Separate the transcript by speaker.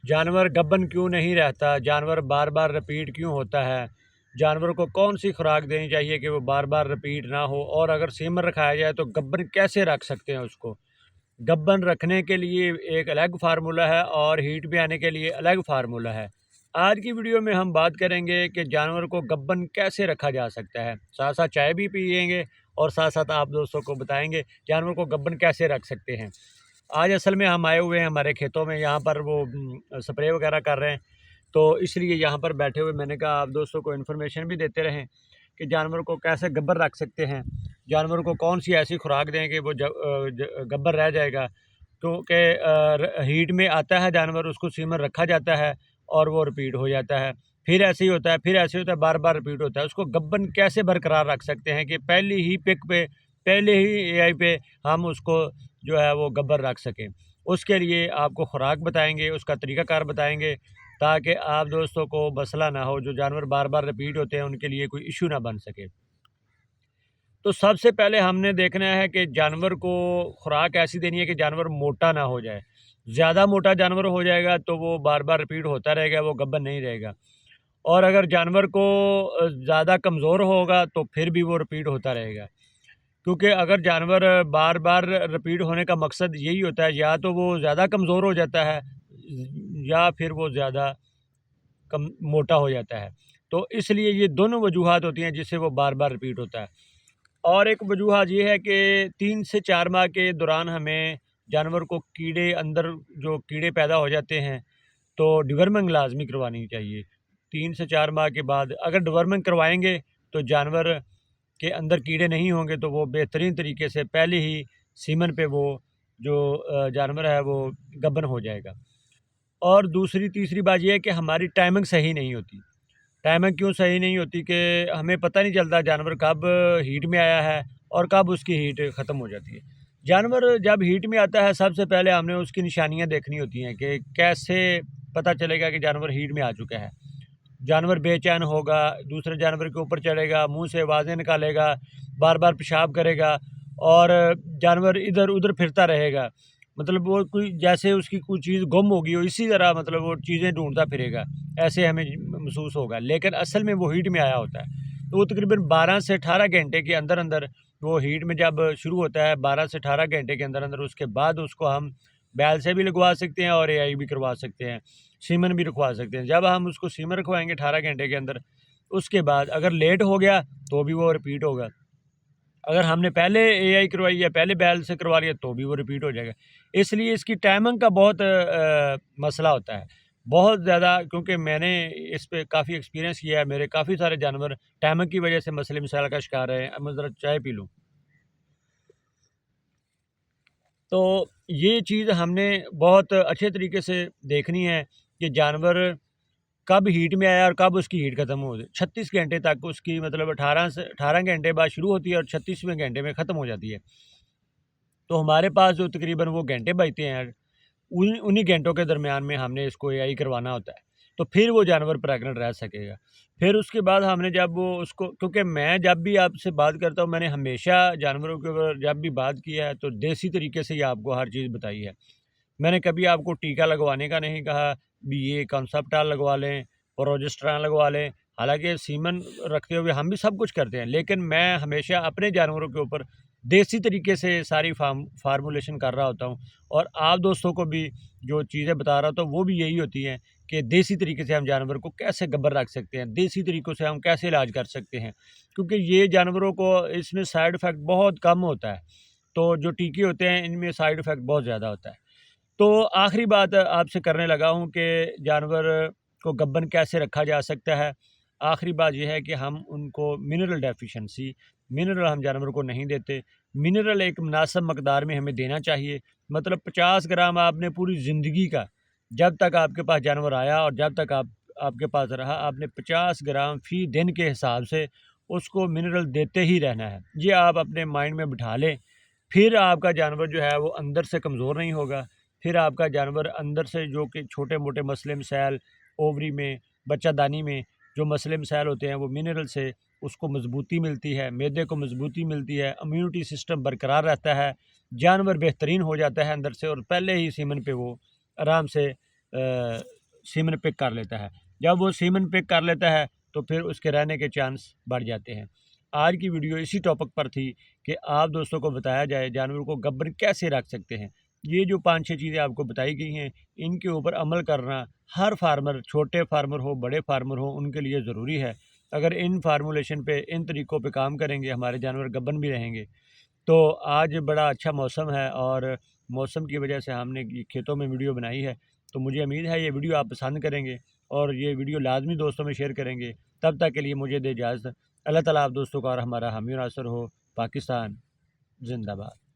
Speaker 1: जानवर गब्बन क्यों नहीं रहता, जानवर बार बार रिपीट क्यों होता है, जानवर को कौन सी खुराक देनी चाहिए कि वो बार बार रिपीट ना हो, और अगर सीमन रखाया जाए तो गब्बन कैसे रख सकते हैं उसको। गब्बन रखने के लिए एक अलग फार्मूला है और हीट में आने के लिए अलग फार्मूला है। आज की वीडियो में हम बात करेंगे कि जानवर को गब्बन कैसे रखा जा सकता है, साथ साथ चाय भी पिएंगे और साथ साथ आप दोस्तों को बताएंगे जानवर को गब्बन कैसे रख सकते हैं। आज असल में हम आए हुए हैं हमारे खेतों में, यहाँ पर वो स्प्रे वगैरह कर रहे हैं, तो इसलिए यहाँ पर बैठे हुए मैंने कहा आप दोस्तों को इन्फॉर्मेशन भी देते रहें कि जानवर को कैसे गब्बर रख सकते हैं, जानवर को कौन सी ऐसी खुराक दें कि वो गब्बर रह जाएगा। क्योंकि हीट में आता है जानवर, उसको सीमन रखा जाता है और वो रिपीट हो जाता है, फिर ऐसे ही होता है, फिर ऐसे होता है, बार बार रिपीट होता है। उसको गब्बन कैसे बरकरार रख सकते हैं कि पहली ही पिक पे, पहले ही एआई पे हम उसको जो है वो गब्बर रख सकें। उसके लिए आपको खुराक बताएंगे, उसका तरीक़ाकार बताएंगे, ताकि आप दोस्तों को मसला ना हो, जो जानवर बार बार रिपीट होते हैं उनके लिए कोई इशू ना बन सके। तो सबसे पहले हमने देखना है कि जानवर को खुराक ऐसी देनी है कि जानवर मोटा ना हो जाए। ज़्यादा मोटा जानवर हो जाएगा तो वो बार बार रिपीट होता रहेगा, वो गब्बर नहीं रहेगा। और अगर जानवर को ज़्यादा कमज़ोर होगा तो फिर भी वो रिपीट होता रहेगा। क्योंकि अगर जानवर बार बार रिपीट होने का मकसद यही होता है, या तो वो ज़्यादा कमज़ोर हो जाता है या फिर वो ज़्यादा कम मोटा हो जाता है। तो इसलिए ये दोनों वजूहात होती हैं जिससे वो बार बार रिपीट होता है। और एक वजूहत ये है कि 3 से 4 माह के दौरान हमें जानवर को कीड़े, अंदर जो कीड़े पैदा हो जाते हैं, तो डिवर्मिंग लाजमी करवानी चाहिए। 3 से 4 माह के बाद अगर डिवर्मिंग करवाएंगे तो जानवर के अंदर कीड़े नहीं होंगे, तो वो बेहतरीन तरीके से पहले ही सीमन पे वो जो जानवर है वो गब्बन हो जाएगा। और दूसरी तीसरी बात ये है कि हमारी टाइमिंग सही नहीं होती। टाइमिंग क्यों सही नहीं होती कि हमें पता नहीं चलता जानवर कब हीट में आया है और कब उसकी हीट ख़त्म हो जाती है। जानवर जब हीट में आता है सबसे पहले हमने उसकी निशानियाँ देखनी होती हैं कि कैसे पता चलेगा कि जानवर हीट में आ चुका है। जानवर बेचैन होगा, दूसरे जानवर के ऊपर चढ़ेगा, मुँह से आवाज़ें निकालेगा, बार बार पेशाब करेगा और जानवर इधर उधर फिरता रहेगा। मतलब वो कोई जैसे उसकी कोई चीज़ गुम हो गई हो, इसी तरह मतलब वो चीज़ें ढूंढता फिरेगा, ऐसे हमें महसूस होगा। लेकिन असल में वो हीट में आया होता है। तो वो तकरीबन 12 से 18 घंटे के अंदर अंदर वो हीट में जब शुरू होता है, 12 से 18 घंटे के अंदर अंदर, उसके बाद उसको हम बैल से भी लगवा सकते हैं और एआई भी करवा सकते हैं, सीमन भी रखवा सकते हैं। जब हम उसको सीमन रखवाएंगे 18 घंटे के अंदर, उसके बाद अगर लेट हो गया तो भी वो रिपीट होगा। अगर हमने पहले एआई करवाई या पहले बैल से करवा लिया तो भी वो रिपीट हो जाएगा। इसलिए इसकी टाइमिंग का बहुत मसला होता है, बहुत ज़्यादा, क्योंकि मैंने इस पे काफ़ी एक्सपीरियंस किया है। मेरे काफ़ी सारे जानवर टाइमिंग की वजह से मसले मसाइल का शिकार रहे हैं। अब मैं ज़रा चाय पी लूँ। तो ये चीज़ हमने बहुत अच्छे तरीके से देखनी है कि जानवर कब हीट में आया और कब उसकी हीट ख़त्म हो। 36 घंटे तक उसकी, मतलब 18 घंटे बाद शुरू होती है और 36वें घंटे में ख़त्म हो जाती है। तो हमारे पास जो तकरीबन वो घंटे बचते हैं, उन्हीं घंटों के दरमियान में हमने इसको एआई करवाना होता है, तो फिर वो जानवर प्रेग्नेंट रह सकेगा। फिर उसके बाद हमने जब वो उसको, क्योंकि मैं जब भी आपसे बात करता हूँ, मैंने हमेशा जानवरों के ऊपर जब भी बात की है तो देसी तरीके से ही आपको हर चीज़ बताई है। मैंने कभी आपको टीका लगवाने का नहीं कहा, भी ये कॉन्सेप्टाल लगवा लें, प्रोजेस्टेरॉन लगवा लें। हालाँकि सीमन रखते हुए हम भी सब कुछ करते हैं, लेकिन मैं हमेशा अपने जानवरों के ऊपर देसी तरीके से सारी फार्मूलेशन कर रहा होता हूँ। और आप दोस्तों को भी जो चीज़ें बता रहा होता हूँ वो भी यही होती हैं कि देसी तरीके से हम जानवर को कैसे गब्बर रख सकते हैं, देसी तरीक़ों से हम कैसे इलाज कर सकते हैं। क्योंकि ये जानवरों को इसमें साइड इफ़ेक्ट बहुत कम होता है, तो जो टीके होते हैं इनमें साइड इफ़ेक्ट बहुत ज़्यादा होता है। तो आखिरी बात आपसे करने लगा हूँ कि जानवर को गब्बन कैसे रखा जा सकता है। आखिरी बात ये है कि हम उनको मिनरल डेफिशिएंसी, मिनरल हम जानवर को नहीं देते। मिनरल एक मुनासिब मकदार में हमें देना चाहिए। मतलब 50 ग्राम आपने पूरी ज़िंदगी का, जब तक आपके पास जानवर आया और जब तक आपके पास रहा, आपने 50 ग्राम फ़ी दिन के हिसाब से उसको मिनरल देते ही रहना है। ये आप अपने माइंड में बिठा लें, फिर आपका जानवर जो है वो अंदर से कमज़ोर नहीं होगा। फिर आपका जानवर अंदर से जो कि छोटे-मोटे मसले मसाइल, ओवरी में, बच्चादानी में जो मसले मसाइल होते हैं, वो मिनरल से उसको मज़बूती मिलती है, मैदे को मज़बूती मिलती है, इम्यूनिटी सिस्टम बरकरार रहता है, जानवर बेहतरीन हो जाता है अंदर से और पहले ही सीमन पे वो आराम से सीमन पिक कर लेता है। जब वो सीमन पिक कर लेता है तो फिर उसके रहने के चांस बढ़ जाते हैं। आज की वीडियो इसी टॉपिक पर थी कि आप दोस्तों को बताया जाए जानवरों को गब्बर कैसे रख सकते हैं। ये जो 5-6 चीज़ें आपको बताई गई हैं, इनके ऊपर अमल करना हर फार्मर, छोटे फार्मर हो बड़े फार्मर हो, उनके लिए ज़रूरी है। अगर इन फार्मूलेशन पे, इन तरीक़ों पे काम करेंगे, हमारे जानवर गब्बन भी रहेंगे। तो आज बड़ा अच्छा मौसम है और मौसम की वजह से हमने ये खेतों में वीडियो बनाई है। तो मुझे उम्मीद है ये वीडियो आप पसंद करेंगे और ये वीडियो लाज़मी दोस्तों में शेयर करेंगे। तब तक के लिए मुझे दें इजाज़त। अल्लाह ताला आप दोस्तों का और हमारा हामी और नासर हो। पाकिस्तान ज़िंदाबाद।